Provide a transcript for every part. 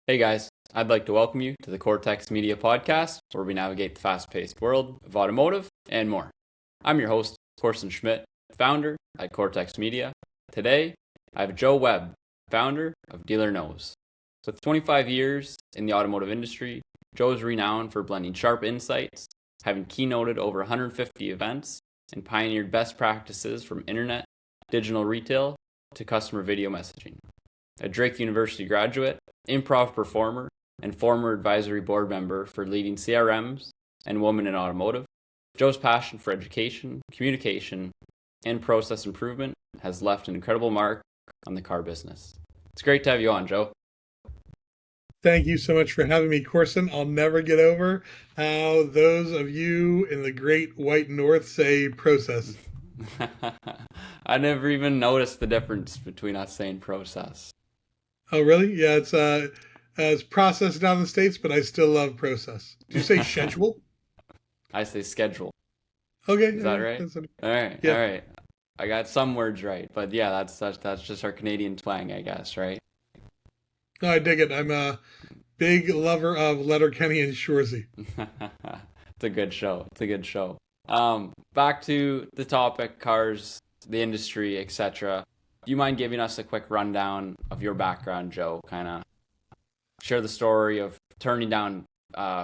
Hey guys, I'd like to welcome you to the Kortex Media Podcast, where we navigate the fast-paced world of automotive and more. I'm your host, Korson Schmidt, founder at Kortex Media. Today, I have Joe Webb, founder of Dealer Knows. With 25 years in the automotive industry, Joe is renowned for blending sharp insights, having keynoted over 150 events, and pioneered best practices from internet, digital retail, to customer video messaging. A Drake University graduate, improv performer, and former advisory board member for leading CRMs and Women in Automotive, Joe's passion for education, communication, and process improvement has left an incredible mark on the car business. It's great to have you on, Joe. Thank you so much for having me, Korson. I'll never get over how those of you in the great white north say process. I never even noticed the difference between us saying process. Oh, really? Yeah, it's process down in the States, but I still love process. Do you say schedule? I say schedule. Okay, Is that right? All right, all Yeah. right. I got some words right, but yeah, that's just our Canadian twang, I guess, right? No, I dig it. I'm a big lover of Letterkenny and Shoresy. It's a good show. It's a good show. Back to the topic, cars, the industry, etc. Do you mind giving us a quick rundown of your background, Joe? Kind of share the story of turning down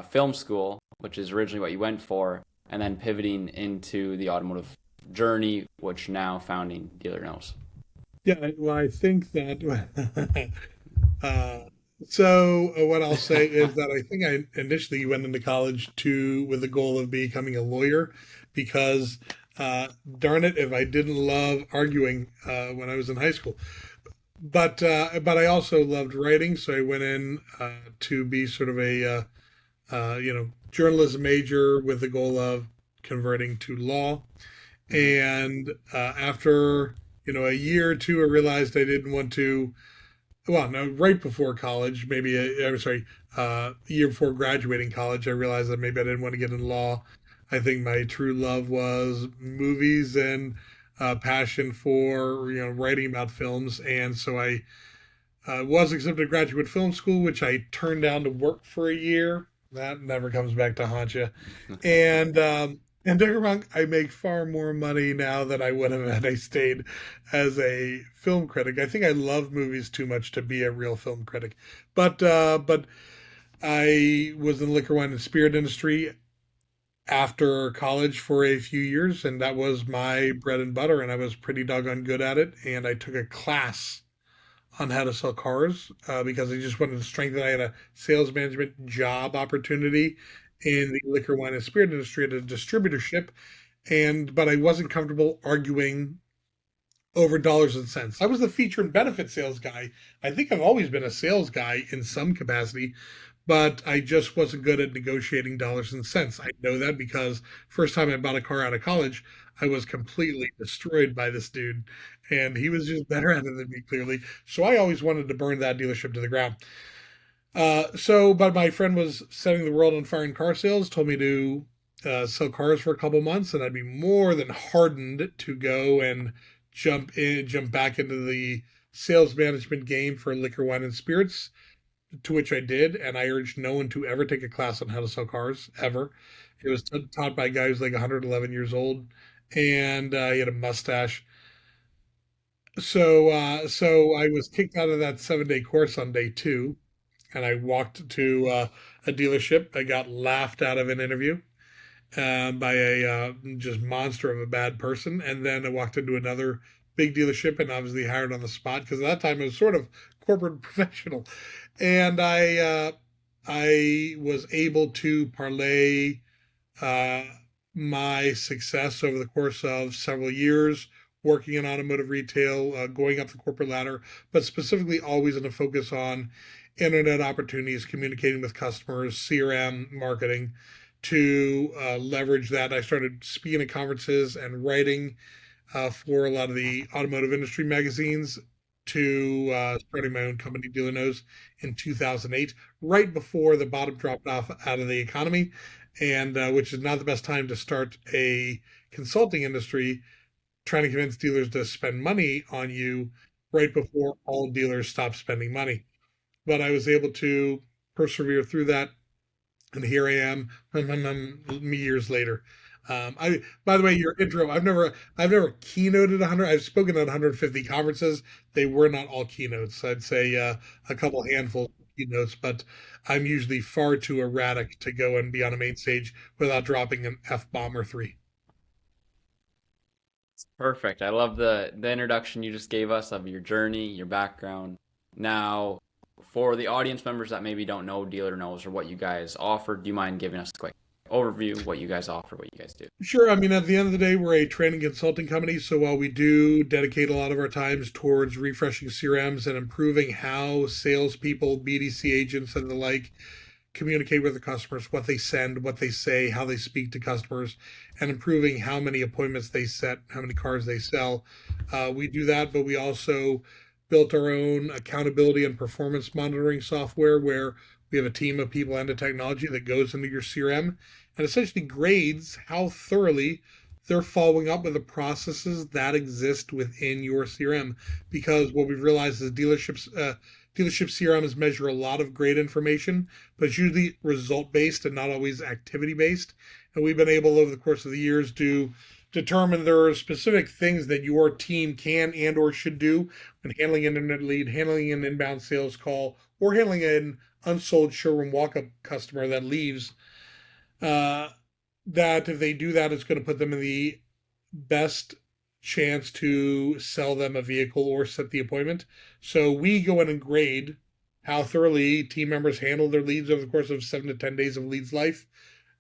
film school, which is originally what you went for, and then pivoting into the automotive journey, which now founding Dealer Knows. Yeah, well, I think that uh, what I'll say is that I think I initially went into college with the goal of becoming a lawyer because darn it if I didn't love arguing when I was in high school. But I also loved writing, so I went in to be sort of a journalism major with the goal of converting to law. Mm-hmm. And after a year or two, I realized I didn't want to. Well, no, right before college, maybe I'm sorry, a year before graduating college, I realized that maybe I didn't want to get into law. I think my true love was movies and passion for writing about films, and so I was accepted to graduate film school, which I turned down to work for a year. That never comes back to haunt you. And and don't get me wrong, I make far more money now than I would have had I stayed as a film critic. I think I love movies too much to be a real film critic. But I was in the liquor, wine, and spirit industry after college for a few years, and that was my bread and butter, and I was pretty doggone good at it. And I took a class on how to sell cars because I just wanted to strengthen. I had a sales management job opportunity in the liquor, wine, and spirit industry at a distributorship, and but I wasn't comfortable arguing over dollars and cents. I was the feature and benefit sales guy. I think I've always been a sales guy in some capacity, but I just wasn't good at negotiating dollars and cents. I know that because first time I bought a car out of college, I was completely destroyed by this dude, and he was just better at it than me, clearly. So I always wanted to burn that dealership to the ground. But my friend was setting the world on fire in car sales, told me to sell cars for a couple months, and I'd be more than hardened to go and jump back into the sales management game for liquor, wine, and spirits, to which I did. And I urged no one to ever take a class on how to sell cars, ever. It was taught by a guy who's like 111 years old, and he had a mustache. So I was kicked out of that 7-day course on day two, and I walked to a dealership. I got laughed out of an interview by a just monster of a bad person, and then I walked into another big dealership and obviously hired on the spot because at that time it was sort of corporate professional, and I was able to parlay uh, my success over the course of several years working in automotive retail, going up the corporate ladder, but specifically always in a focus on internet opportunities, communicating with customers, CRM marketing, to leverage that. I started speaking at conferences and writing for a lot of the automotive industry magazines to starting my own company, Dealer Knows, in 2008, right before the bottom dropped off out of the economy, and which is not the best time to start a consulting industry trying to convince dealers to spend money on you right before all dealers stop spending money. but I was able to persevere through that, and here I am, years later. By the way, your intro, I've never keynoted 100. I've spoken at 150 conferences. They were not all keynotes. I'd say a couple handful of keynotes, but I'm usually far too erratic to go and be on a main stage without dropping an F bomb or three. Perfect. I love the introduction you just gave us of your journey, your background. Now, for the audience members that maybe don't know Dealer Knows or what you guys offer, do you mind giving us a quick overview, what you guys offer, what you guys do? Sure. I mean, at the end of the day, we're a training consulting company. So while we do dedicate a lot of our times towards refreshing CRMs and improving how salespeople, BDC agents, and the like communicate with the customers, what they send, what they say, how they speak to customers, and improving how many appointments they set, how many cars they sell, we do that, but we also built our own accountability and performance monitoring software where we have a team of people and a technology that goes into your CRM and essentially grades how thoroughly they're following up with the processes that exist within your CRM. Because what we've realized is dealership CRMs measure a lot of great information, but it's usually result based and not always activity based. And we've been able over the course of the years to determine there are specific things that your team can and or should do when handling an internet lead, handling an inbound sales call, or handling an unsold showroom walk-up customer that leaves. That if they do that, it's going to put them in the best chance to sell them a vehicle or set the appointment. So we go in and grade how thoroughly team members handle their leads over the course of 7 to 10 days of leads life,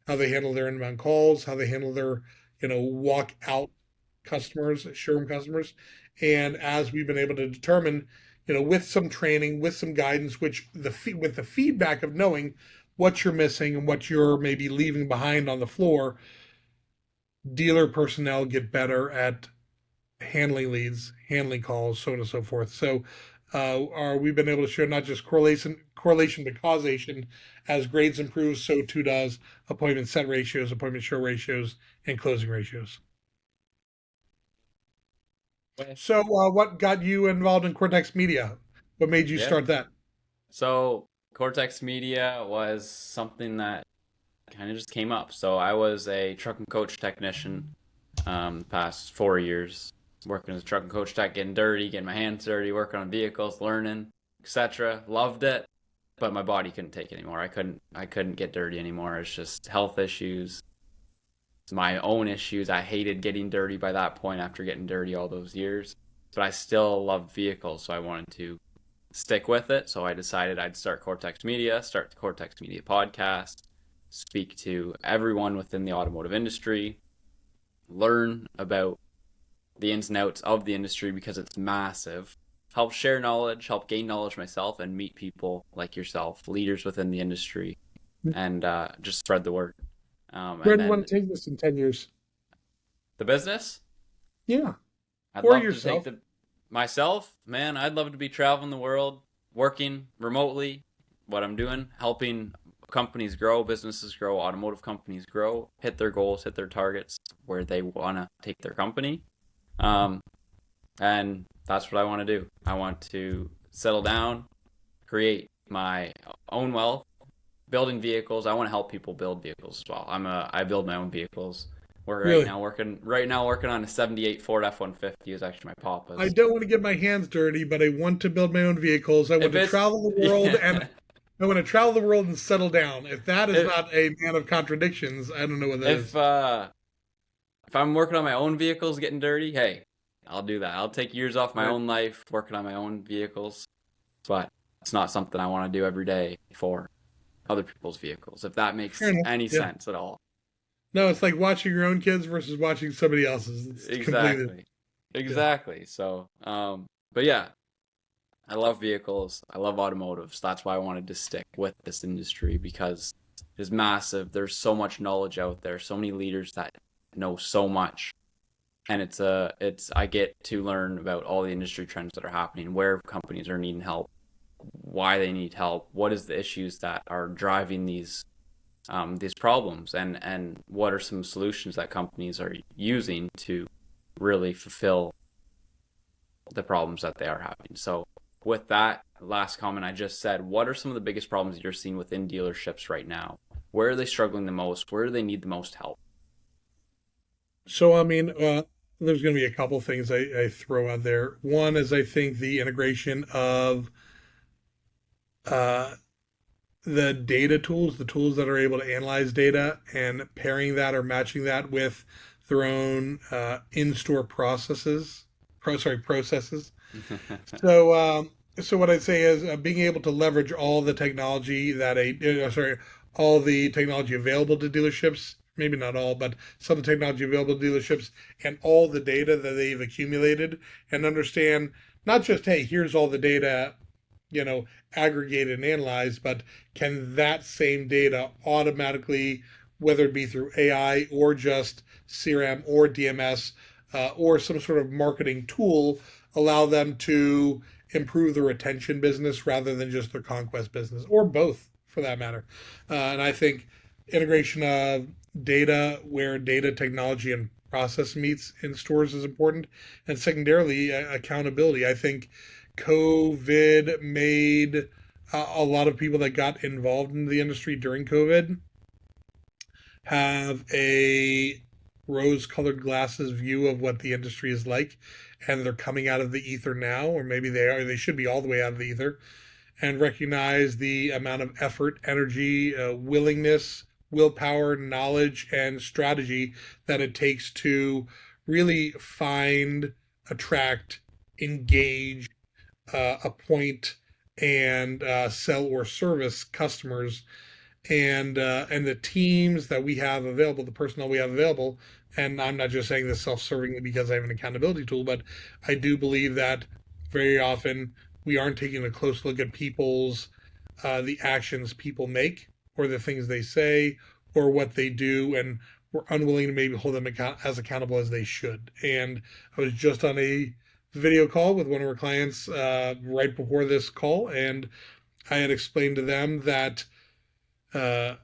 how they handle their inbound calls, how they handle their, walk out customers, showroom customers. And as we've been able to determine, with some training, with some guidance, with the feedback of knowing what you're missing and what you're maybe leaving behind on the floor, dealer personnel get better at handling leads, handling calls, so on and so forth. So we've been able to show not just correlation but causation. As grades improve, so too does appointment set ratios, appointment show ratios, and closing ratios. So what got you involved in Kortex Media? What made you start that? So Kortex Media was something that kind of just came up. So I was a truck and coach technician past 4 years, working as a truck and coach tech, getting dirty, getting my hands dirty, working on vehicles, learning, etc. Loved it, but my body couldn't take it anymore. I couldn't get dirty anymore. It's just health issues, my own issues. I hated getting dirty by that point after getting dirty all those years, but I still loved vehicles, so I wanted to stick with it. So I decided I'd start Kortex Media, start the Kortex Media Podcast, speak to everyone within the automotive industry, learn about the ins and outs of the industry because it's massive, help share knowledge, help gain knowledge myself, and meet people like yourself, leaders within the industry, and just spread the word. Where do you want to take this in 10 years? The business? Yeah. I'd love to take myself, man, I'd love to be traveling the world, working remotely, what I'm doing, helping companies grow, businesses grow, automotive companies grow, hit their goals, hit their targets where they want to take their company. And that's what I want to do. I want to settle down, create my own wealth, building vehicles. I want to help people build vehicles as well. I build my own vehicles. Right now working on a 78 Ford F-150 is actually my papa's. I don't want to get my hands dirty, but I want to build my own vehicles. I want to travel the world and I want to travel the world and settle down. If that is not a man of contradictions, I don't know what that is. If I'm working on my own vehicles getting dirty, hey, I'll do that. I'll take years off my own life working on my own vehicles, but it's not something I want to do every day for other people's vehicles, if that makes any sense at all. No, it's like watching your own kids versus watching somebody else's. It's exactly. So, but yeah, I love vehicles. I love automotives. That's why I wanted to stick with this industry, because it's massive. There's so much knowledge out there, so many leaders that know so much. And I get to learn about all the industry trends that are happening, where companies are needing help, why they need help, what is the issues that are driving these problems, and what are some solutions that companies are using to really fulfill the problems that they are having. So with that last comment I just said, what are some of the biggest problems you're seeing within dealerships right now? Where are they struggling the most? Where do they need the most help? So, I mean, there's going to be a couple things I throw out there. One is I think the integration of uh, the data tools, the tools that are able to analyze data and pairing that or matching that with their own in-store processes. So, so what I'd say is being able to leverage all the technology that all the technology available to dealerships. Maybe not all, but some of the technology available to dealerships and all the data that they've accumulated, and understand not just, hey, here's all the data, you know, aggregated and analyzed, but can that same data automatically, whether it be through AI or just CRM or DMS or some sort of marketing tool, allow them to improve the retention business rather than just their conquest business, or both for that matter. And I think integration of data where data technology and process meets in stores is important. And secondarily, accountability. I think COVID made a lot of people that got involved in the industry during COVID have a rose colored glasses view of what the industry is like, and they're coming out of the ether now, or maybe they should be all the way out of the ether, and recognize the amount of effort, energy, willingness, willpower, knowledge, and strategy that it takes to really find, attract, engage, appoint, and sell or service customers, and the teams that we have available, the personnel we have available. And I'm not just saying this self-servingly because I have an accountability tool, but I do believe that very often we aren't taking a close look at people's the actions people make or the things they say or what they do, and we're unwilling to maybe hold them as accountable as they should. And I was just on a video call with one of our clients right before this call, and I had explained to them that uh,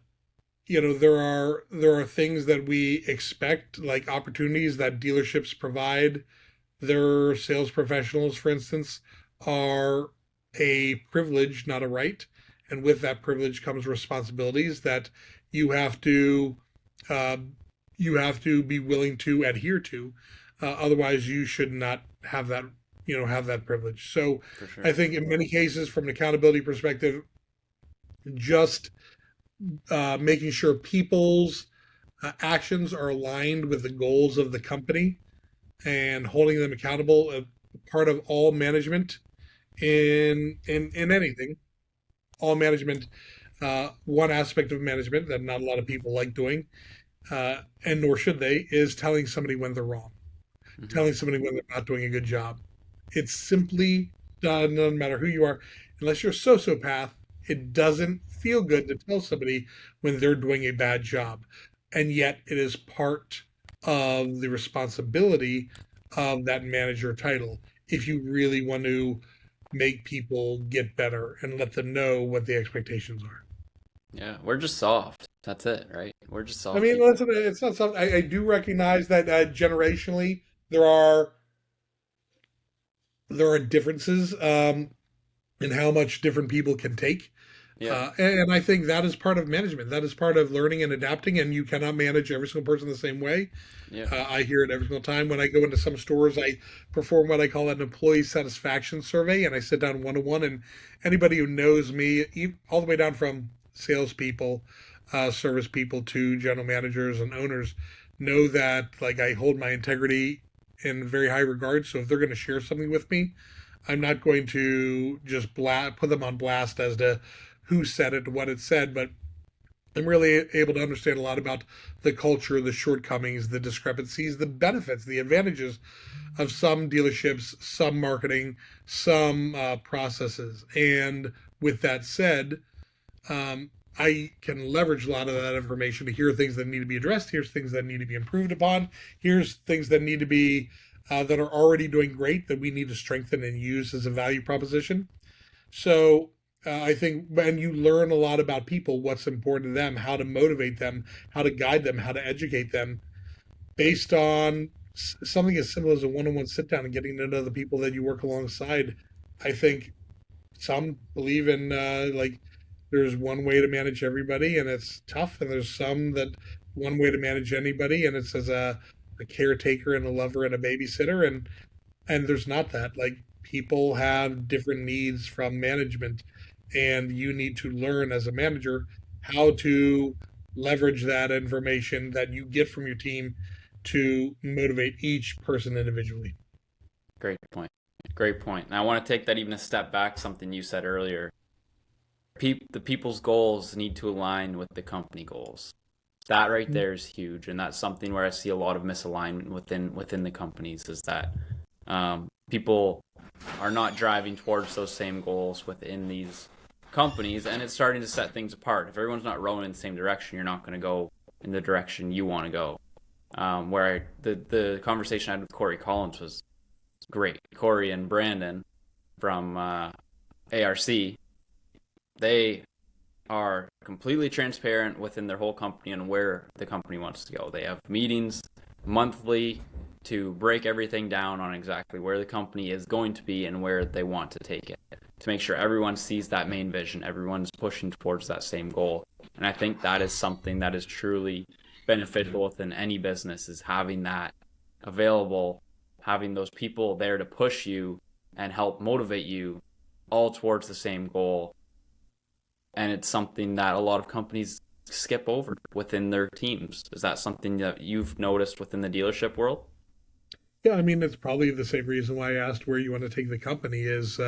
there are things that we expect, like opportunities that dealerships provide their sales professionals, for instance, are a privilege, not a right. And with that privilege comes responsibilities that you have to uh, you have to be willing to adhere to. Otherwise, you should not have that have that privilege. So, For sure. I think in many cases, from an accountability perspective, just making sure people's actions are aligned with the goals of the company and holding them accountable. Part of all management in anything, all management. One aspect of management that not a lot of people like doing, and nor should they, is telling somebody when they're wrong, Mm-hmm. telling somebody when they're not doing a good job. It's simply doesn't matter who you are, unless you're a sociopath. It doesn't feel good to tell somebody when they're doing a bad job, and yet it is part of the responsibility of that manager title if you really want to make people get better and let them know what the expectations are. Yeah, we're just soft. That's it, right? We're just I soft mean, people. listen, it's not something I do recognize that generationally there are differences in how much different people can take. Yeah, And I think that is part of management. That is part of learning and adapting. And you cannot manage every single person the same way. yeah. I hear it every single time. When I go into some stores, I perform what I call an employee satisfaction survey, and I sit down one to one. And anybody who knows me, all the way down from salespeople, service people to general managers and owners, know that like I hold my integrity in very high regard. So if they're going to share something with me, I'm not going to just put them on blast as to who said it, what it said, but I'm really able to understand a lot about the culture, the shortcomings, the discrepancies, the benefits, the advantages of some dealerships, some marketing, some processes. And with that said, I can leverage a lot of that information to hear things that need to be addressed. Here's things that need to be improved upon. Here's things that need to be that are already doing great that we need to strengthen and use as a value proposition. So I think when you learn a lot about people, what's important to them, how to motivate them, how to guide them, how to educate them, based on something as simple as a one-on-one sit down and getting to know the people that you work alongside, I think some believe in like there's one way to manage everybody and it's tough, and there's some that one way to manage anybody and it's as a caretaker and a lover and a babysitter, and there's not that. Like, people have different needs from management, and you need to learn as a manager how to leverage that information that you get from your team to motivate each person individually. Great point. Great point. And I want to take that even a step back, something you said earlier. The people's goals need to align with the company goals. That right there is huge, and that's something where I see a lot of misalignment within the companies, is that people are not driving towards those same goals within these companies, and it's starting to set things apart. If everyone's not rowing in the same direction, you're not going to go in the direction you want to go. The conversation I had with Corey Collins was great. Corey and Brandon from ARC, they are completely transparent within their whole company and where the company wants to go. They have meetings monthly to break everything down on exactly where the company is going to be and where they want to take it, to make sure everyone sees that main vision, everyone's pushing towards that same goal. And I think that is something that is truly beneficial within any business, is having that available, having those people there to push you and help motivate you all towards the same goal. And it's something that a lot of companies skip over within their teams. Is that something that you've noticed within the dealership world? Yeah, I mean, it's probably the same reason why I asked where you want to take the company is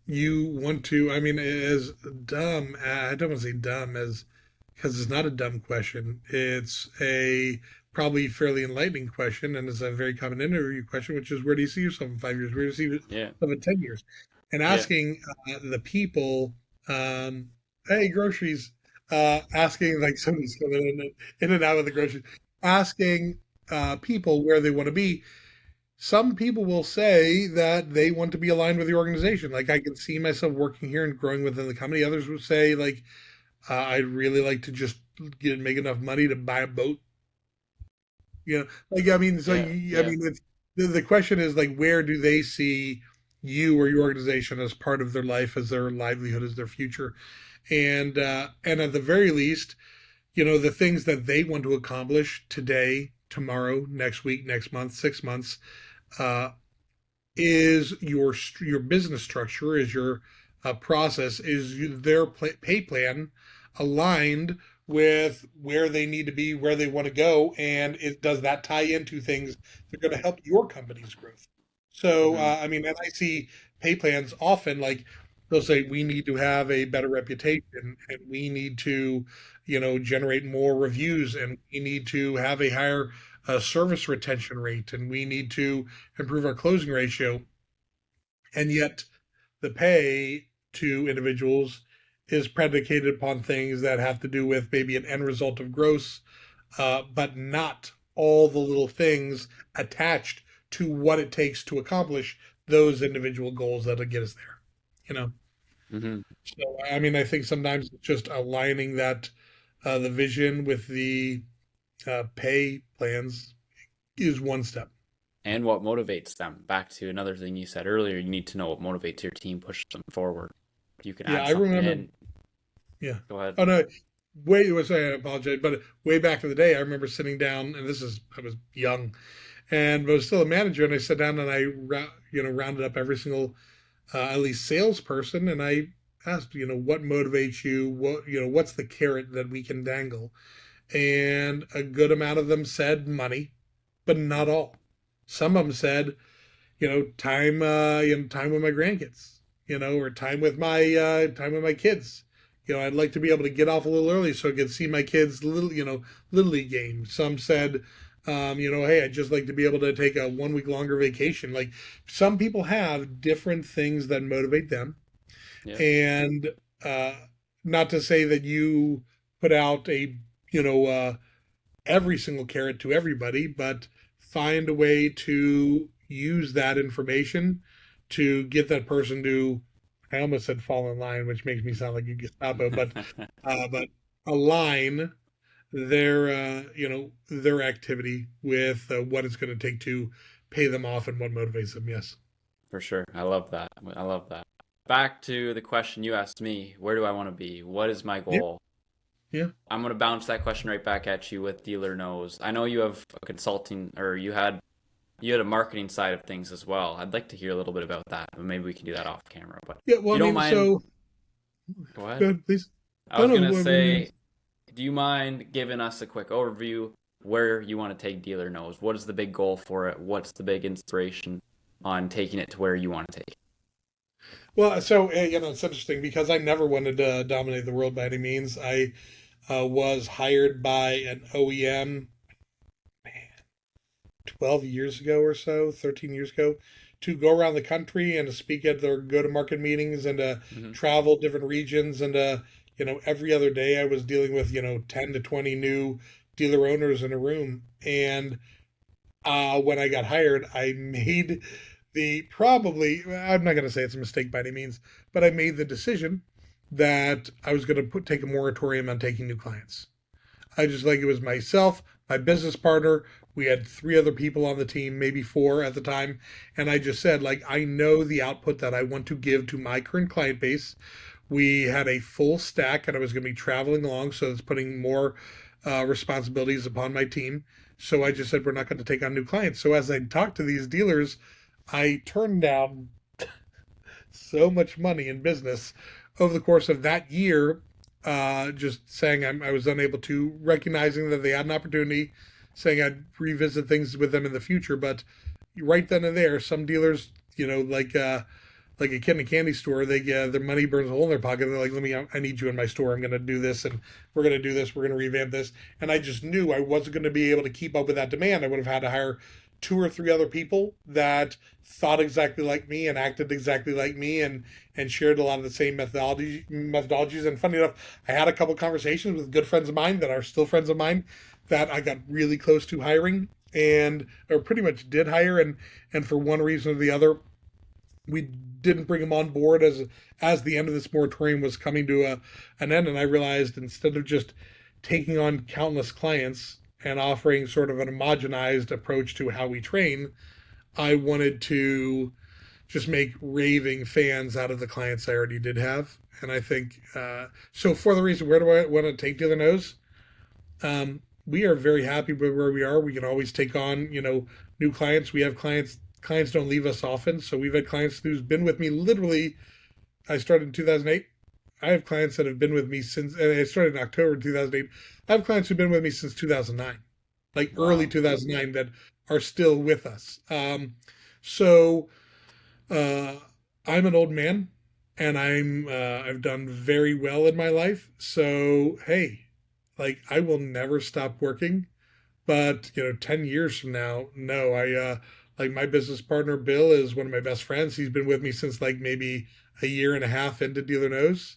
you want to, I mean, as dumb, I don't want to say dumb as, because it's not a dumb question. It's a probably fairly enlightening question, and it's a very common interview question, which is, where do you see yourself in 5 years? Where do you see yourself in 10 years? And asking the people, hey, groceries, asking, like, somebody's coming in and out of the groceries, asking people where they want to be. Some people will say that they want to be aligned with the organization. Like, I can see myself working here and growing within the company. Others would say, like, I'd really like to just make enough money to buy a boat. You know, like, I mean, so I mean, it's, the question is, like, where do they see you or your organization as part of their life, as their livelihood, as their future? And at the very least, you know, the things that they want to accomplish today, tomorrow, next week, next month, 6 months, is your business structure, is your process, is their pay plan aligned with where they need to be, where they want to go, and does that tie into things that are going to help your company's growth? So, I mean, and I see pay plans often, like, they'll say we need to have a better reputation, and we need to, you know, generate more reviews, and we need to have a higher service retention rate, and we need to improve our closing ratio. And yet the pay to individuals is predicated upon things that have to do with maybe an end result of gross, but not all the little things attached to what it takes to accomplish those individual goals that'll get us there, you know? So, I mean, I think sometimes it's just aligning that the vision with the pay plans is one step. And what motivates them. Back to another thing you said earlier, you need to know what motivates your team, pushes them forward. You can add something in. Yeah. Go ahead. Oh, no. I apologize, but way back in the day, I remember sitting down, and I was young, and I was still a manager, and I sat down and I, rounded up every single, at least salesperson, and I asked, what motivates you? What's the carrot that we can dangle? And a good amount of them said money, but not all. Some of them said, time, time with my grandkids, or time with my kids. I'd like to be able to get off a little early so I could see my kids' little league game. Some said, hey, I'd just like to be able to take a 1 week longer vacation. Like, some people have different things that motivate them. Yeah. And not to say that you put out every single carrot to everybody, but find a way to use that information to get that person to, I almost said fall in line, which makes me sound like a Gestapo, but align their their activity with what it's going to take to pay them off and what motivates them. Yes, for sure. I love that. back to the question you asked me, where do I want to be? What is my Yeah, goal? yeah. I'm going to bounce that question right back at you with Dealer Knows. I know you have a consulting, or you had a marketing side of things as well. I'd like to hear a little bit about that, but maybe we can do that off camera. But Yeah, if well, you I don't mean, mind, so go ahead. go ahead, please. I No, was no, gonna I mean, say, do you mind giving us a quick overview where you want to take Dealer Knows? What is the big goal for it? What's the big inspiration on taking it to where you want to take it? well, so it's interesting because I never wanted to dominate the world by any means. I was hired by an OEM 12 years ago or so, 13 years ago, to go around the country and to speak at their go-to-market meetings and to Hmm. travel different regions. And, every other day I was dealing with, 10 to 20 new dealer owners in a room. And when I got hired, I made I'm not going to say it's a mistake by any means, but I made the decision that I was going to take a moratorium on taking new clients. I just like it was myself, my business partner. We had three other people on the team, maybe four at the time. And I just said, like, I know the output that I want to give to my current client base. We had a full stack and I was going to be traveling along. So it's putting more responsibilities upon my team. So I just said, we're not going to take on new clients. So as I talked to these dealers, I turned down so much money in business over the course of that year, just saying I was unable to, recognizing that they had an opportunity, saying I'd revisit things with them in the future. But right then and there, some dealers, like a kid in a candy store, they their money burns a hole in their pocket. They're like, I need you in my store. I'm going to do this, and we're going to do this. We're going to revamp this. And I just knew I wasn't going to be able to keep up with that demand. I would have had to hire two or three other people that thought exactly like me and acted exactly like me and shared a lot of the same methodologies. And funny enough, I had a couple conversations with good friends of mine that are still friends of mine that I got really close to hiring and or pretty much did hire, and for one reason or the other we didn't bring them on board as the end of this moratorium was coming to an end. And I realized instead of just taking on countless clients and offering sort of an homogenized approach to how we train, I wanted to just make raving fans out of the clients I already did have. And I think so. For the reason, where do I want to take Dealer Knows? We are very happy with where we are. We can always take on, new clients. We have clients don't leave us often. So we've had clients who's been with me literally. I started in 2008. I have clients that have been with me since, and I started in October 2008. I have clients who've been with me since 2009, like early Wow. 2009, that are still with us. So uh, I'm an old man, and I've done very well in my life. So hey, like I will never stop working. But 10 years from now, no, I like my business partner Bill is one of my best friends. He's been with me since like maybe a year and a half into Dealer Knows,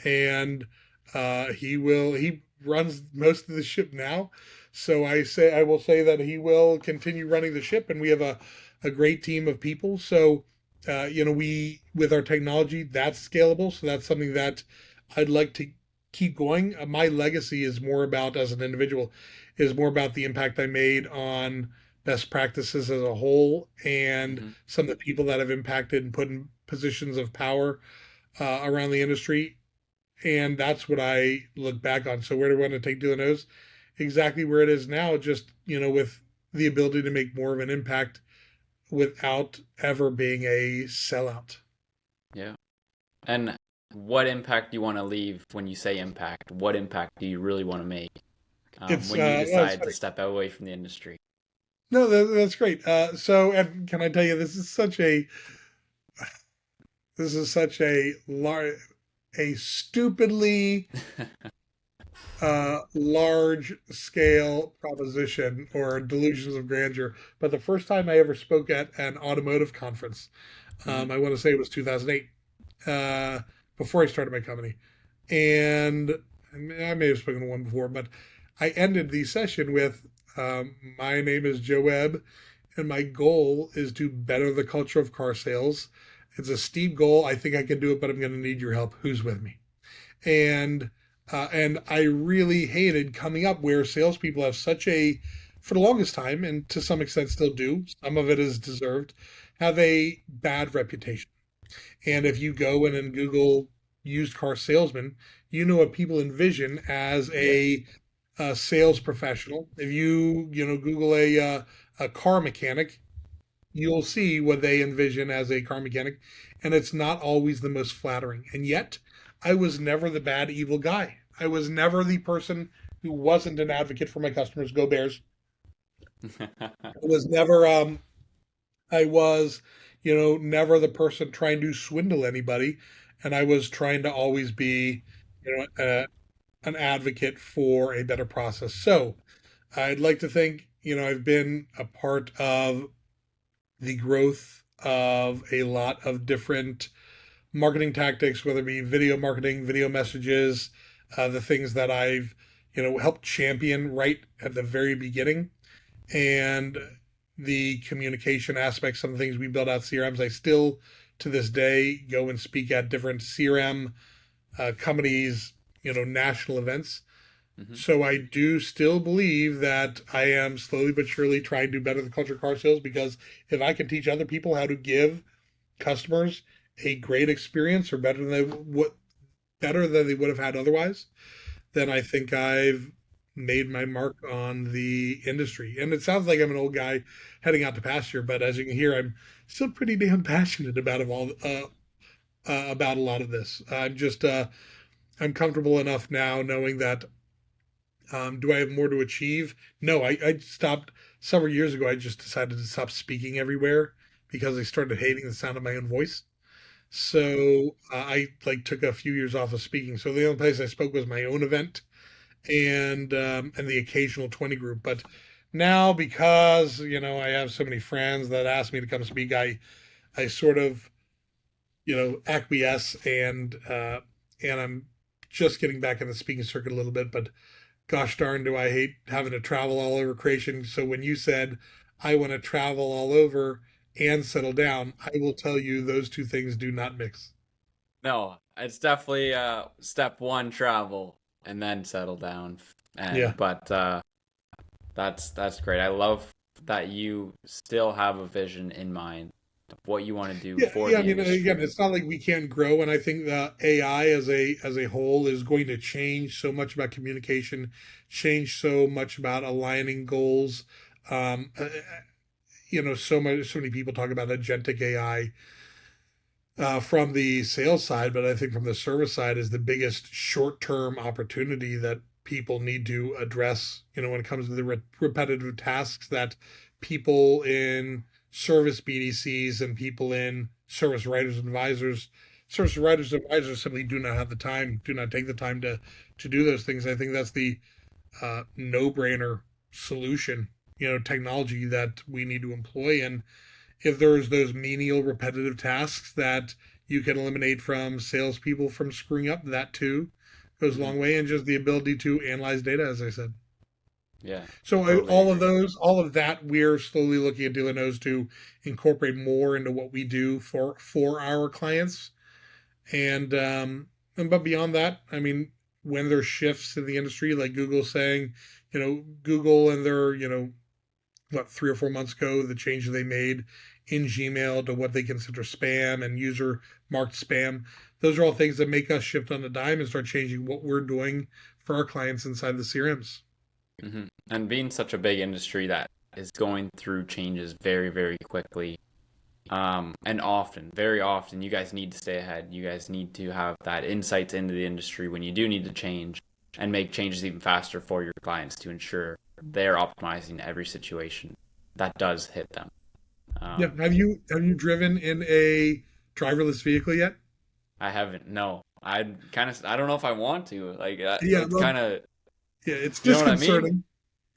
and he runs most of the ship now. So I will say that he will continue running the ship, and we have a great team of people. So we with our technology that's scalable. So that's something that I'd like to keep going. My legacy is more about as an individual is more about the impact I made on best practices as a whole and Hmm. some of the people that have impacted and put in positions of power around the industry. And that's what I look back on. So where do I want to take Dealer Knows? Exactly where it is now, just, with the ability to make more of an impact without ever being a sellout. Yeah. And what impact do you want to leave when you say impact? What impact do you really want to make It's when you well, it's decide to funny. step away from the industry? No, that's great. And can I tell you, this is such a stupidly large scale proposition or delusions of grandeur. But the first time I ever spoke at an automotive conference, Hmm. I want to say it was 2008, uh, before I started my company. And I may have spoken to one before, but I ended the session with, my name is Joe Webb, and my goal is to better the culture of car sales. It's a steep goal. I think I can do it, but I'm going to need your help. Who's with me? And I really hated coming up where salespeople have such a, for the longest time, and to some extent still do, some of it is deserved, have a bad reputation. And if you go in and Google used car salesman, you know what people envision as Yeah. a sales professional. If you Google a car mechanic, you'll see what they envision as a car mechanic, and it's not always the most flattering. And yet, I was never the bad, evil guy. I was never the person who wasn't an advocate for my customers. Go Bears! I was never. I was, never the person trying to swindle anybody, and I was trying to always be, an advocate for a better process. So I'd like to think, I've been a part of the growth of a lot of different marketing tactics, whether it be video marketing, video messages, the things that I've, helped champion right at the very beginning, and the communication aspects, some of the things we build out CRMs. I still, to this day, go and speak at different CRM companies, national events. Hmm. So I do still believe that I am slowly but surely trying to do better the culture of car sales, because if I can teach other people how to give customers a great experience, or better than they would have had otherwise, then I think I've made my mark on the industry. And it sounds like I'm an old guy heading out to pasture, but as you can hear, I'm still pretty damn passionate about a lot of this. I'm comfortable enough now knowing that. Do I have more to achieve? No, I stopped several years ago. I just decided to stop speaking everywhere because I started hating the sound of my own voice. So I like took a few years off of speaking. So the only place I spoke was my own event, and the occasional 20 group. But now, because I have so many friends that ask me to come speak, I sort of acquiesce, and I'm just getting back in the speaking circuit a little bit. But gosh darn, do I hate having to travel all over creation. So when you said I want to travel all over and settle down, I will tell you those two things do not mix. No, it's definitely step one, travel, and then settle down. Yeah. And but that's great. I love that you still have a vision in mind of what you want to do Yeah, for yeah. I the mean, again, industry. it's not like we can't grow, and I think that AI as a whole is going to change so much about communication, change so much about aligning goals. So many people talk about agentic AI from the sales side, but I think from the service side is the biggest short-term opportunity that people need to address. When it comes to the repetitive tasks that people in service BDCs and people in service writers and advisors simply do not have the time, do not take the time to do those things. I think that's the no-brainer solution, technology that we need to employ. And if there's those menial repetitive tasks that you can eliminate from salespeople from screwing up, that too goes a Hmm. long way. And just the ability to analyze data, as I said. Yeah, So totally agree. all of that, we're slowly looking at Dealer Knows to incorporate more into what we do for our clients. And but beyond that, I mean, when there's shifts in the industry, like Google saying, Google and their, what, 3 or 4 months ago, the changes they made in Gmail to what they consider spam and user marked spam. Those are all things that make us shift on a dime and start changing what we're doing for our clients inside the CRMs. Hmm. And being such a big industry that is going through changes very, very quickly, and often, very often, you guys need to stay ahead. You guys need to have that insights into the industry when you do need to change and make changes even faster for your clients to ensure they're optimizing every situation that does hit them. Yeah. Um, Have you driven in a driverless vehicle yet? I haven't, no. I don't know if I want to. Like, Yeah. it's Well, kind of, yeah. It's you know what I mean? disconcerting.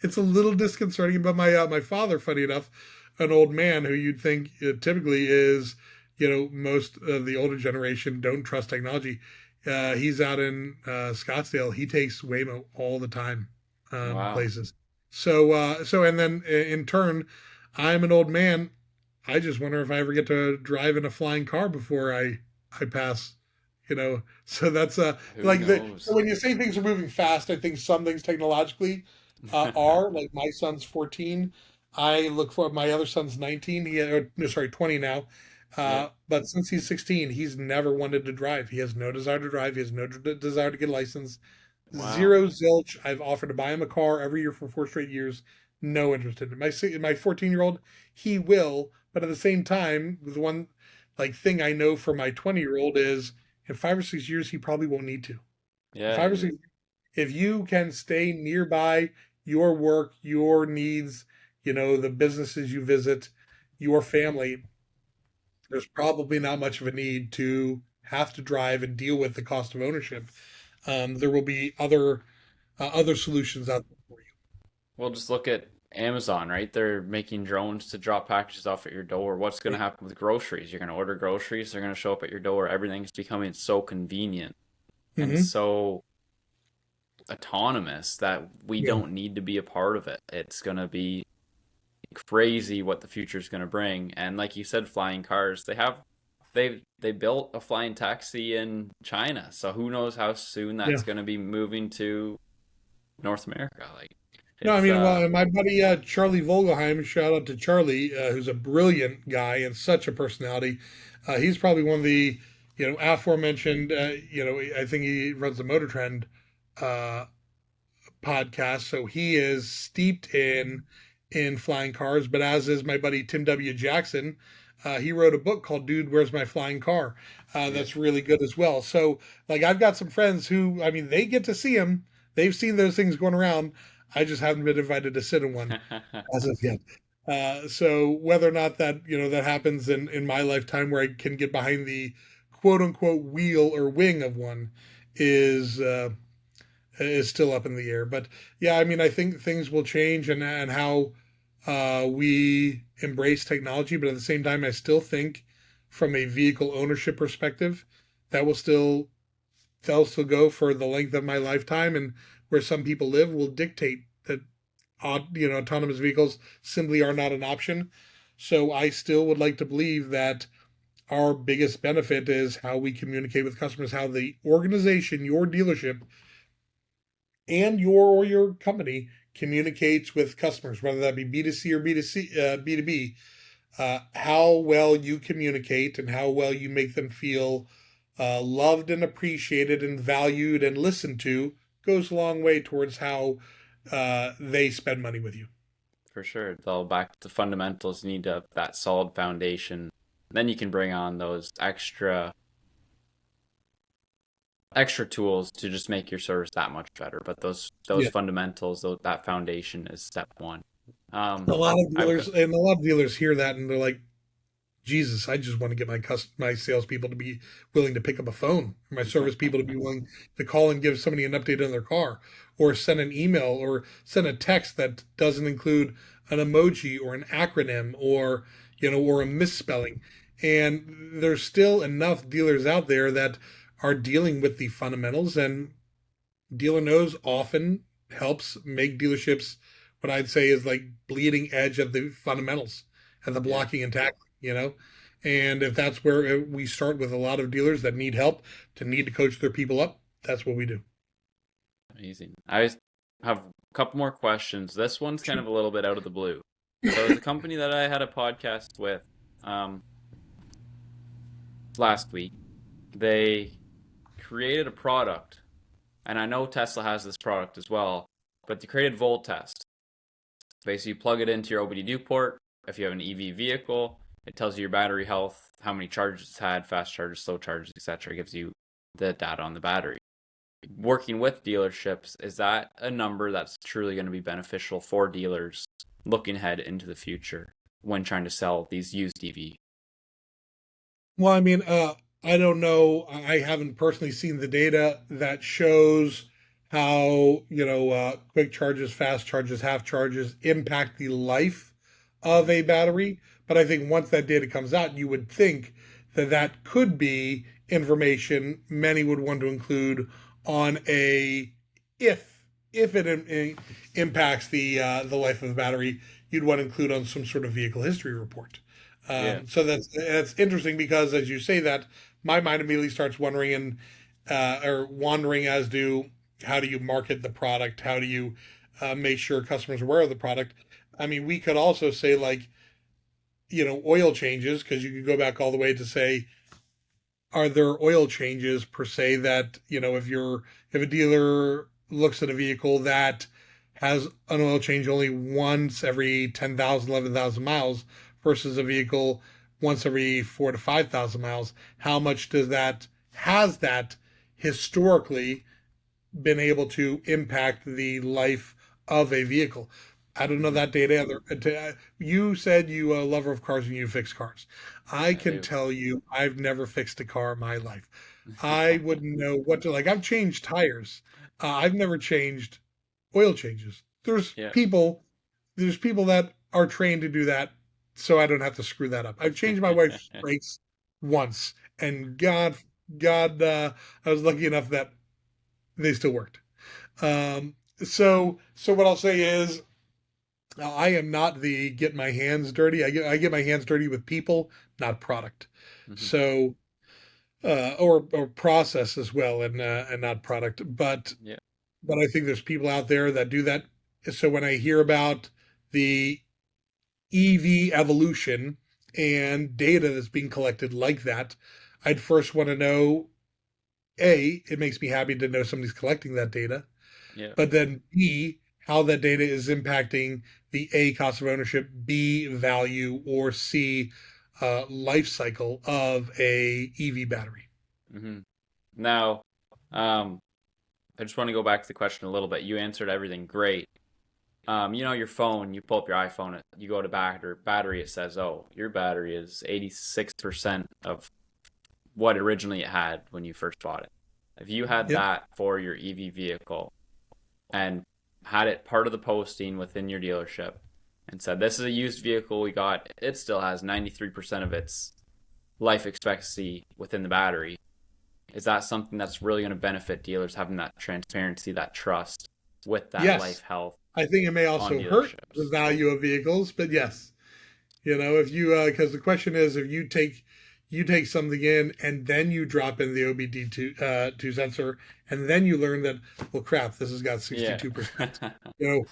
It's a little disconcerting. But my father, funny enough, an old man who you'd think typically is, most of the older generation don't trust technology. He's out in Scottsdale. He takes Waymo all the time, Wow. places. So and then in turn, I'm an old man. I just wonder if I ever get to drive in a flying car before I pass. So that's Who like so knows? when you say things are moving fast, I think some things technologically are like my son's 14. I look for my other son's 19. No, sorry, 20 now. Yeah. But since he's 16, he's never wanted to drive. He has no desire to drive. He has no desire to get a license. Wow. Zero zilch. I've offered to buy him a car every year for 4 straight years. No interest in it. My 14-year-old, he will, but at the same time, the one like thing I know for my 20-year-old is in 5 or 6 years he probably won't need to. In Yeah. 5 or 6, if you can stay nearby your work, your needs, the businesses you visit, your family, there's probably not much of a need to have to drive and deal with the cost of ownership. There will be other solutions out there for you. Well, just look at Amazon, right? They're making drones to drop packages off at your door. What's going to Right. happen with groceries? You're going to order groceries, they're going to show up at your door. Everything's becoming so convenient and Mm-hmm. so autonomous that we Yeah. don't need to be a part of it. It's going to be crazy what the future is going to bring. And like you said, flying cars, they built a flying taxi in China. So who knows how soon Yeah. that's going to be moving to North America. Like No, I it's mean, well, my buddy Charlie Vogelheim, shout out to Charlie, who's a brilliant guy and such a personality. He's probably one of the, aforementioned, I think he runs the Motor Trend uh, podcast, so he is steeped in flying cars. But as is my buddy Tim W. Jackson, he wrote a book called "Dude, Where's My Flying Car?" yeah. That's really good as well. So, like, I've got some friends who, I mean, they get to see them. They've seen those things going around. I just haven't been invited to sit in one as of yet. So whether or not that that happens in my lifetime, where I can get behind the quote unquote wheel or wing of one, is is still up in the air. But yeah, I mean, I think things will change and how we embrace technology. But at the same time, I still think from a vehicle ownership perspective, that will still they'll still go for the length of my lifetime, and where some people live will dictate that autonomous vehicles simply are not an option. So I still would like to believe that our biggest benefit is how we communicate with customers, how the organization, your dealership, and your company communicates with customers, whether that be B2C or B2B, how well you communicate and how well you make them feel loved and appreciated and valued and listened to goes a long way towards how they spend money with you. For sure. It's all back to fundamentals. You need to have that solid foundation. Then you can bring on those extra tools to just make your service that much better. But those Yeah. fundamentals, that foundation is step one. A lot of I've dealers and a lot of dealers hear that and they're like, Jesus, I just want to get my salespeople to be willing to pick up a phone, my service people to be willing to call and give somebody an update on their car, or send an email, or send a text that doesn't include an emoji or an acronym, or a misspelling. And there's still enough dealers out there that are dealing with the fundamentals, and dealer knows often helps make dealerships what I'd say is like bleeding edge of the fundamentals and the yeah, blocking and tackling. And if that's where we start with a lot of dealers that need help to need to coach their people up, that's what we do. amazing. I have a couple more questions. This one's kind Shoot. of a little bit out of the blue. So the company that I had a podcast with um, last week, they created a product, and I know Tesla has this product as well, but they created Volt Test. Basically, you plug it into your OBD2 port. If you have an EV vehicle, it tells you your battery health, how many charges it's had, fast charges, slow charges, etc. It gives you the data on the battery. Working with dealerships, is that a number that's truly going to be beneficial for dealers looking ahead into the future when trying to sell these used EV? Well, I mean, I don't know. I haven't personally seen the data that shows how, quick charges, fast charges, half charges impact the life of a battery. But I think once that data comes out, you would think that that could be information many would want to include on a if it impacts the life of the battery, you'd want to include on some sort of vehicle history report. Yeah, So that's interesting because as you say that, my mind immediately starts wondering and or wandering as to how do you market the product? How do you make sure customers are aware of the product? I mean, we could also say like oil changes, because you could go back all the way to say, are there oil changes per se that, if a dealer looks at a vehicle that has an oil change only once every 10,000, 11,000 miles versus a vehicle once every 4 to 5,000 miles, how much has that historically been able to impact the life of a vehicle? I don't know Hmm. that data. You said you a lover of cars and you fix cars. I I can do. tell you, I've never fixed a car in my life. I wouldn't know what to like. I've changed tires. I've never changed oil changes. Yeah. There's people that are trained to do that, so I don't have to screw that up. I've changed my wife's brakes once, and I was lucky enough that they still worked. So what I'll say is, I am not the get my hands dirty. I get my hands dirty with people, not product. Hmm. So or process as well, and not product. Yeah. But I think there's people out there that do that. So when I hear about the EV evolution and data that's being collected like that, I'd first want to know, A, it makes me happy to know somebody's collecting that data, Yeah. but then B, how that data is impacting the A, cost of ownership, B, value, or C, life cycle of a EV battery. Hmm. Now, um, I just want to go back to the question a little bit. You answered everything great. Your phone, you pull up your iPhone, you go to battery, it says, oh, your battery is 86% of what originally it had when you first bought it. If you had Yep. that for your EV vehicle and had it part of the posting within your dealership and said, this is a used vehicle we got, it still has 93% of its life expectancy within the battery. Is that something that's really going to benefit dealers having that transparency, that trust with that life Yes. health I think it may on also hurt the dealerships? value of vehicles, but yes. If you because the question is, if you take something in and then you drop in the OBD2 sensor, and then you learn that, well, crap, this has got Yeah. 62%. You know,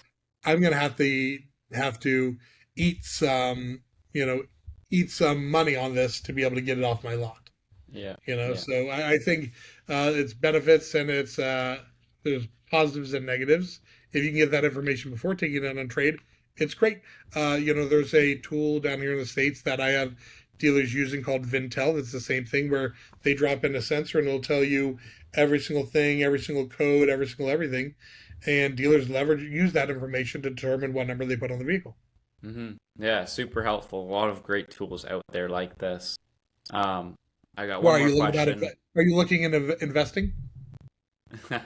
I'm gonna have to eat some you know eat some money on this to be able to get it off my lot. Yeah. Yeah. So I think it's benefits, and there's positives and negatives. If you can get that information before taking it on trade, it's great. There's a tool down here in the States that I have dealers using called Vintel. It's the same thing where they drop in a sensor and it'll tell you every single thing, every single code, every single everything. And dealers use that information to determine what number they put on the vehicle. Hmm. Yeah, super helpful. A lot of great tools out there like this. Um, I got Why one are more you looking about it? question. Are you looking into investing?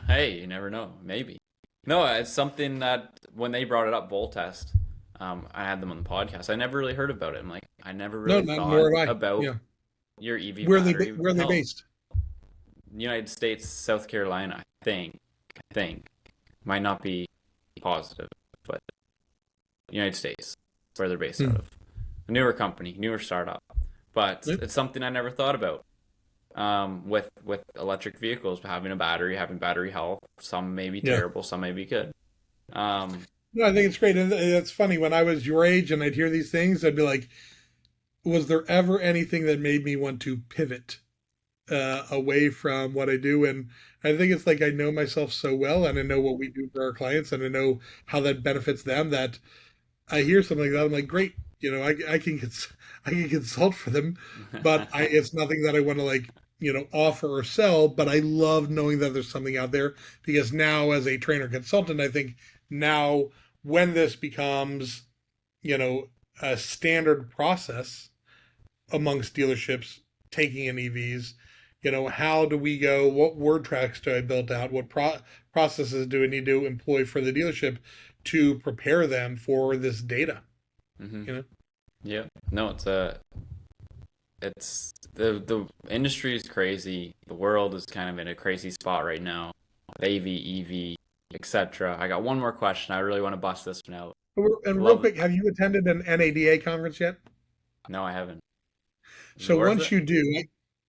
Hey, you never know. Maybe. No, it's something that when they brought it up, Voltest, I had them on the podcast. I never really heard about it. I'm like, I never No, really not thought nor have I. about Yeah. your EV Where are they battery where are they health. based? United States, South Carolina, I think, might not be positive, but United States, where they're based out Hmm. of. A newer company, newer startup, but Yep. it's something I never thought about. With electric vehicles, having battery health. Some may be Yeah. terrible, some may be good. Um, No, I think it's great. And it's funny, when I was your age and I'd hear these things, I'd be like, was there ever anything that made me want to pivot away from what I do? And I think it's like, I know myself so well, and I know what we do for our clients, and I know how that benefits them, that I hear something like that, I'm like, great. I can consult for them, but it's nothing that I want to, like, offer or sell. But I love knowing that there's something out there, because now, as a trainer consultant, I think now, when this becomes, you know, a standard process amongst dealerships taking in EVs, how do we go? What word tracks do I build out? What processes do I need to employ for the dealership to prepare them for this data? hmm. You know, Yeah. No, it's the industry is crazy. The world is kind of in a crazy spot right now. AV, EV, etc. I got one more question. I really want to bust this one out. and real Love. quick, have you attended an NADA conference yet? No, I haven't. Is it So worth once it? you do,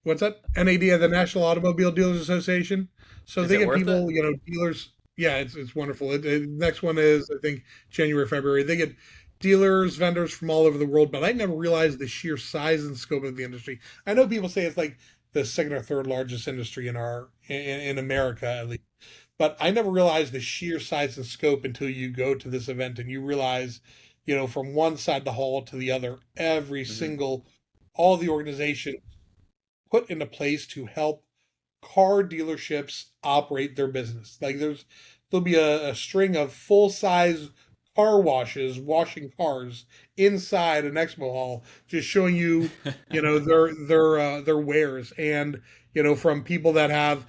what's that? NADA, the National Automobile Dealers Association. So Is they it get worth it? people, dealers. Yeah, it's wonderful. Next one is, I think, January, February. They get dealers, vendors from all over the world, but I never realized the sheer size and scope of the industry. I know people say it's like the second or third largest industry in America at least, but I never realized the sheer size and scope until you go to this event and you realize, from one side of the hall to the other, every Mm-hmm. single all the organization put into place to help car dealerships operate their business. Like there'll be a string of full size car washes washing cars inside an expo hall, just showing you, their wares, and from people that have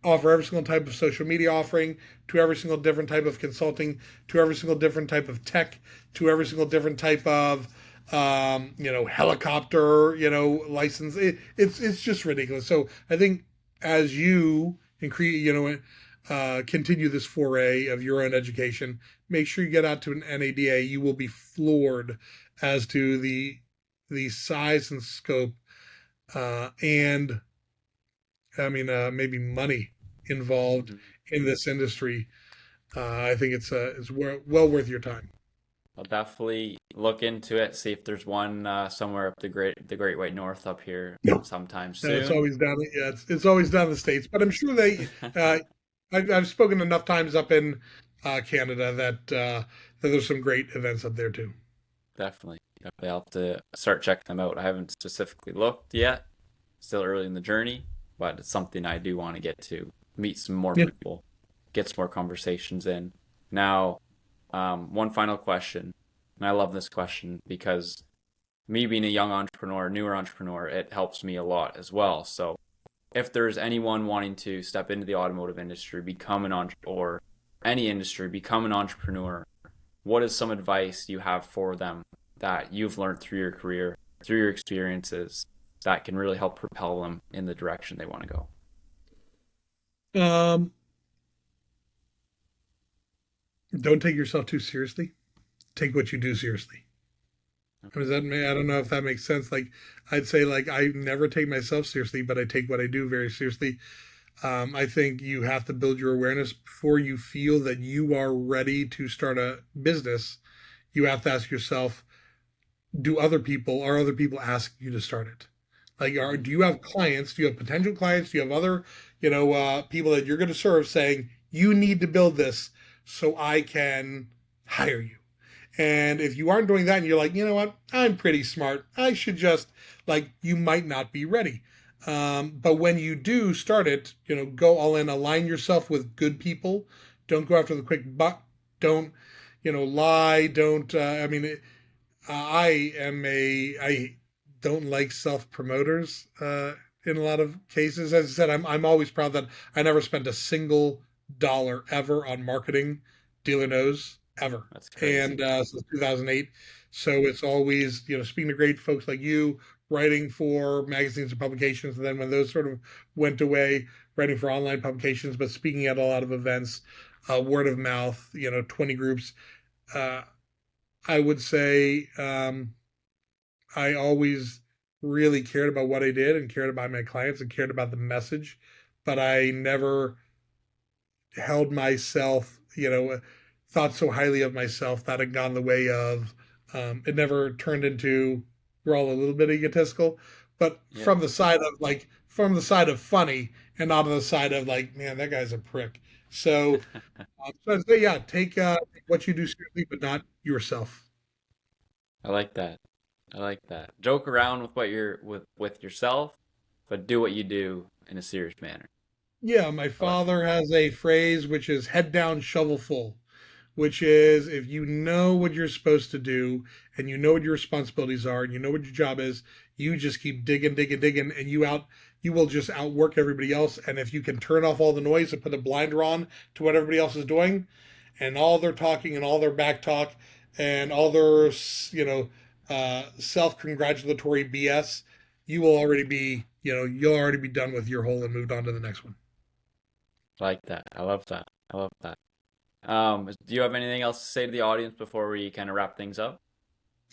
offer every single type of social media offering, to every single different type of consulting, to every single different type of tech, to every single different type of helicopter, license. It's just ridiculous. So I think as you increase, continue this foray of your own education, make sure you get out to an NADA. You will be floored as to the size and scope, and I mean, maybe money involved Mm-hmm. in this industry. I think it's well worth your time. I'll definitely look into it, see if there's one somewhere up the Great White North up here No, sometime it's soon. always down. Yeah, it's always down the states. But I'm sure they. I've spoken enough times up in Canada that there's some great events up there too. Definitely. Definitely. I'll have to start checking them out. I haven't specifically looked yet. Still early in the journey, but it's something I do want to get to. Meet some more Yeah. people, get some more conversations in. Now, one final question, and I love this question because me being a young entrepreneur, newer entrepreneur, it helps me a lot as well. So, if there's anyone wanting to step into the automotive industry, become an or any industry, become an entrepreneur, what is some advice you have for them that you've learned through your career, through your experiences, that can really help propel them in the direction they want to go? Um, don't take yourself too seriously. Take what you do seriously. I don't know if that makes sense. Like I'd say, like I never take myself seriously, but I take what I do very seriously. I think you have to build your awareness before you feel that you are ready to start a business. You have to ask yourself, are other people asking you to start it? Like, Mm-hmm. do you have clients? Do you have potential clients? Do you have other, people that you're going to serve saying, you need to build this so I can hire you? And if you aren't doing that and you're like, you know what, I'm pretty smart, I should just, like, you might not be ready. But when you do start it, go all in, align yourself with good people. Don't go after the quick buck. Don't, lie. Don't, I don't like self promoters in a lot of cases. As I said, I'm always proud that I never spent a single dollar ever on marketing. Dealer knows ever, That's and crazy. since 2008. So it's always speaking to great folks like you, writing for magazines and publications, and then when those sort of went away, writing for online publications, but speaking at a lot of events, word of mouth, 20 groups. Uh, I would say I always really cared about what I did and cared about my clients and cared about the message, but I never held myself, thought so highly of myself that it got in the way of, it never turned into, we're all a little bit egotistical, but Yeah. from the side of funny and not on the side of like, man, that guy's a prick. So I'd say, yeah, take what you do seriously, but not yourself. I like that. I like that. Joke around with what you're with yourself, but do what you do in a serious manner. Yeah, my I like father has a phrase which is head down, shovel full, which is if you know what you're supposed to do and you know what your responsibilities are and you know what your job is, you just keep digging, digging, digging, and you will just outwork everybody else. And if you can turn off all the noise and put a blinder on to what everybody else is doing, and all their talking and all their back talk and all their self-congratulatory BS, you'll already be done with your hole and moved on to the next one. like that. I love that. I love that. Do you have anything else to say to the audience before we kind of wrap things up?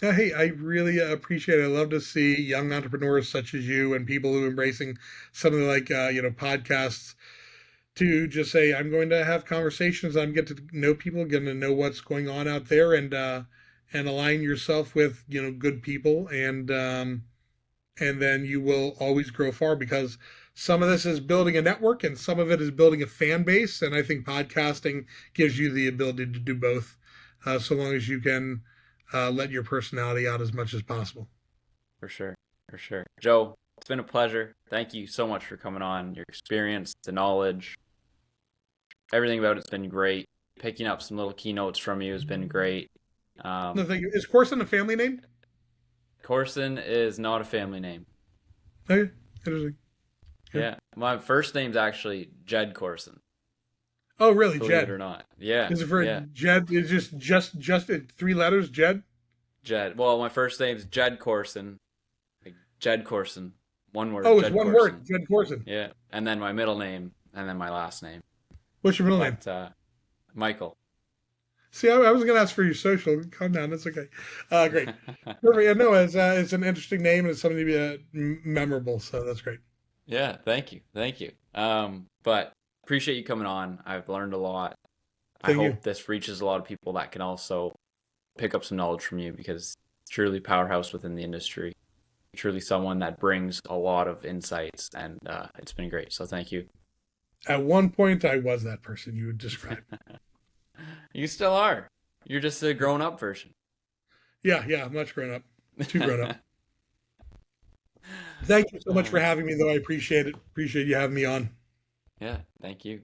Hey, I really appreciate it. I love to see young entrepreneurs such as you and people who are embracing something like podcasts to just say, I'm going to have conversations. I'm get to know people, getting to know what's going on out there, and align yourself with, good people, and then you will always grow far, because some of this is building a network and some of it is building a fan base. And I think podcasting gives you the ability to do both, so long as you can let your personality out as much as possible. For sure. For sure. Joe, it's been a pleasure. Thank you so much for coming on. Your experience, the knowledge, everything about it's been great. Picking up some little keynotes from you has been great. No, thank you. Is Korson a family name? Korson is not a family name. Okay, interesting. Yeah. My first name's actually Jed Korson. Oh, really, Believe Jed? it or not. Yeah. Is it for yeah. Jed? Is just 3 letters, Jed? Jed. Well, my first name's Jed Korson. Like Jed Korson. One word. Oh, it's Jed one Korson. word, Jed Korson. Yeah. And then my middle name, and then my last name. What's your middle name? Michael. See, I was going to ask for your social. Calm down. That's okay. Great. Perfect. Yeah, no, it's an interesting name, and it's something to be memorable. So that's great. Yeah. Thank you. Thank you. But appreciate you coming on. I've learned a lot. I hope this reaches a lot of people that can also pick up some knowledge from you, because truly powerhouse within the industry, truly someone that brings a lot of insights, and it's been great. So thank you. At one point, I was that person you would describe. You still are. You're just a grown-up version. Yeah, much grown up. Too grown up. Thank you so much for having me, though. I appreciate it. Appreciate you having me on. Yeah, thank you.